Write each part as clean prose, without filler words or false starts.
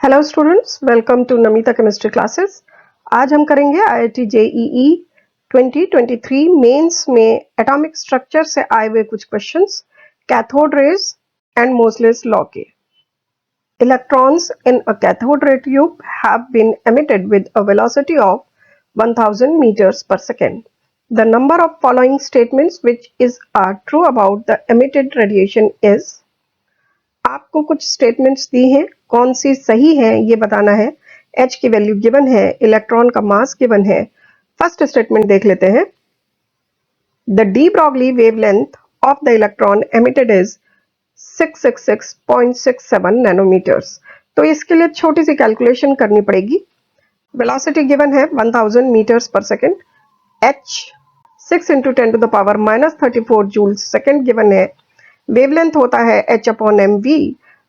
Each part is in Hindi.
Hello students, welcome to Namita chemistry classes. आज हम करेंगे IIT JEE 2023 मेंस में एटॉमिक स्ट्रक्चर से आए हुए कुछ questions, cathode rays and Moseley's law के। Electrons in a cathode ray tube have been emitted with a velocity of 1000 meters per second. The number of following statements which are true about the emitted radiation is। आपको कुछ स्टेटमेंट्स दी हैं, कौन सी सही है ये बताना है। H की वैल्यू गिवन है, इलेक्ट्रॉन का मास गिवन है। फर्स्ट स्टेटमेंट देख लेते हैं। The de Broglie wavelength of the electron emitted is 666.67 nanometers. तो इसके लिए छोटी सी कैलकुलेशन करनी पड़ेगी। वेलोसिटी गिवन है 1000 मीटर्स पर second. H 6 × 10⁻³ joule second given है। वेवलेंथ होता है H/mv।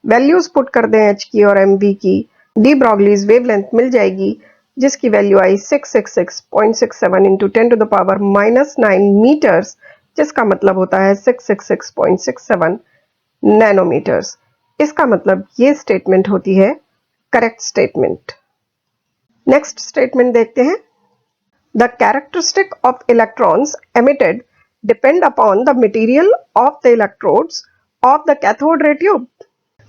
वैल्यूज पुट कर दें H की और mv की। डी ब्रॉगलीज वेवलेंथ मिल जाएगी जिसकी वैल्यू आई 666.67 × 10⁻⁹ मीटर्स, जिसका मतलब होता है 666.67 नैनोमीटर्स। इसका मतलब ये स्टेटमेंट होती है करेक्ट स्टेटमेंट। नेक्स्ट स्टेटमेंट देखते हैं। The characteristic of electrons emitted depend upon the material of the electrodes of the cathode ray tube।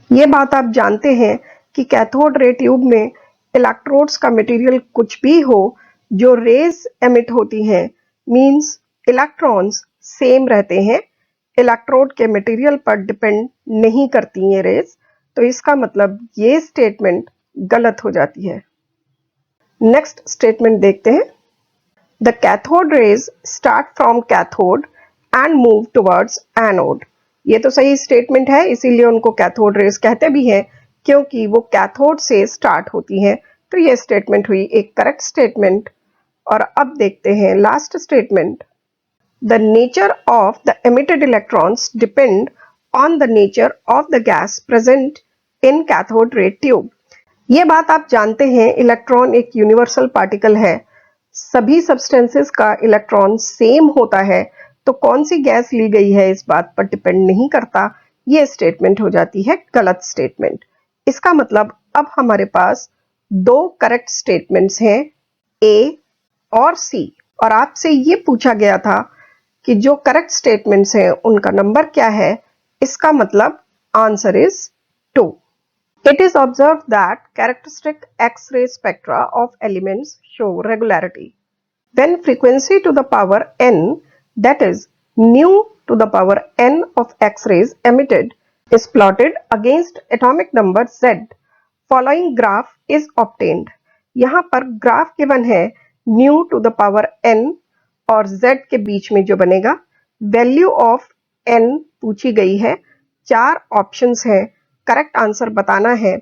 ये बात आप जानते हैं कि कैथोड रे ट्यूब में इलेक्ट्रोड्स का मटेरियल कुछ भी हो, जो रेज एमिट होती हैं, मींस इलेक्ट्रॉन्स सेम रहते हैं, इलेक्ट्रोड के मटेरियल पर डिपेंड नहीं करती हैं रेज। तो इसका मतलब ये स्टेटमेंट गलत हो जाती है। नेक्स्ट स्टेटमेंट देखते हैं। The cathode rays start from cathode and move towards anode। ये तो सही स्टेटमेंट है, इसीलिए उनको कैथोड रेज कहते भी हैं, क्योंकि वो कैथोड से स्टार्ट होती हैं। तो ये स्टेटमेंट हुई एक करेक्ट स्टेटमेंट। और अब देखते हैं last statement. The nature of the emitted electrons depend on the nature of the gas present in cathode ray tube। ये बात आप जानते हैं, इलेक्ट्रॉन एक यूनिवर्सल पार्टिकल है, सभी सब्सटेंसेस का इलेक्ट्रॉन सेम होता है, तो कौन सी गैस ली गई है इस बात पर डिपेंड नहीं करता। ये स्टेटमेंट हो जाती है गलत स्टेटमेंट। इसका मतलब अब हमारे पास दो करेक्ट स्टेटमेंट्स हैं, A और C। और आपसे ये पूछा गया था कि जो करेक्ट स्टेटमेंट्स हैं उनका नंबर क्या है। इसका मतलब answer is 2। It is observed that characteristic X-ray spectra of elements show regularity when frequency to the power n, that is nu to the power n of X-rays emitted, is plotted against atomic number Z। Following graph is obtained। यहाँ पर ग्राफ गिवन है nu to the power n और Z के बीच में जो बनेगा। वैल्यू ऑफ n पूछी गई है, 4 ऑप्शंस हैं, करेक्ट आंसर बताना है।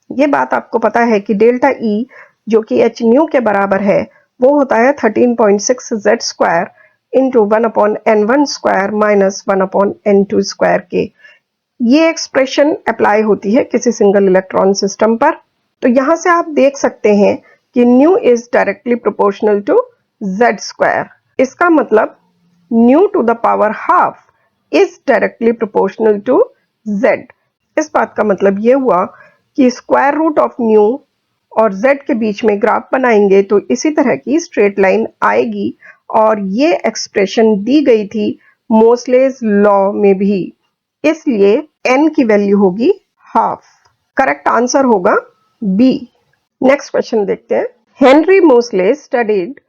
ये बात आपको पता है कि डेल्टा E जो कि h न्यू के बराबर है, वो होता है 13.6 Z² into 1/n1² minus 1/n2² के। ये एक्सप्रेशन अप्लाई होती है किसी सिंगल इलेक्ट्रॉन सिस्टम पर। तो यहां से आप देख सकते हैं कि nu is directly proportional to Z²। इसका मतलब nu to the power half is directly proportional to Z। इस बात का मतलब ये हुआ कि स्क्वायर रूट ऑफ न्यू और Z के बीच में ग्राफ बनाएंगे तो इसी तरह की स्ट्रेट लाइन आएगी। और ये एक्सप्रेशन दी गई थी मोसलेस लॉ में भी, इसलिए n की वैल्यू होगी हाफ। करेक्ट आंसर होगा B। नेक्स्ट क्वेश्चन देखते हैं। Henry Moseley studied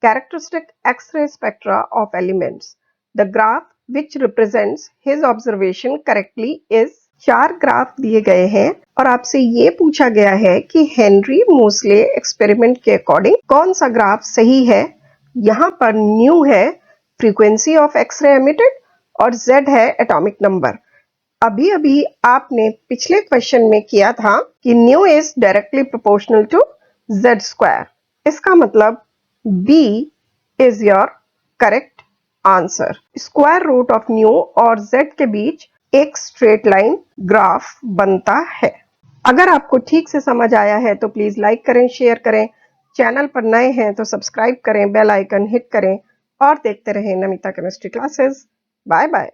characteristic X-ray spectra of elements. The graph which represents his observation correctly is। 4 graph दिए गए हैं और आपसे ये पूछा गया है कि हेनरी मोसले एक्सपेरिमेंट के अकॉर्डिंग कौन सा ग्राफ सही है। यहाँ पर न्यू है frequency of X ray emitted और Z है एटॉमिक नंबर। अभी अभी आपने पिछले क्वेश्चन में किया था कि nu is directly proportional to Z²। इसका मतलब B is your correct answer. Square root of nu और Z के बीच एक स्ट्रेट लाइन ग्राफ बनता है। अगर आपको ठीक से समझ आया है तो प्लीज लाइक करें, शेयर करें। चैनल पर नए हैं तो सब्सक्राइब करें, बेल आइकन हिट करें और देखते रहें Namita chemistry classes. Bye bye.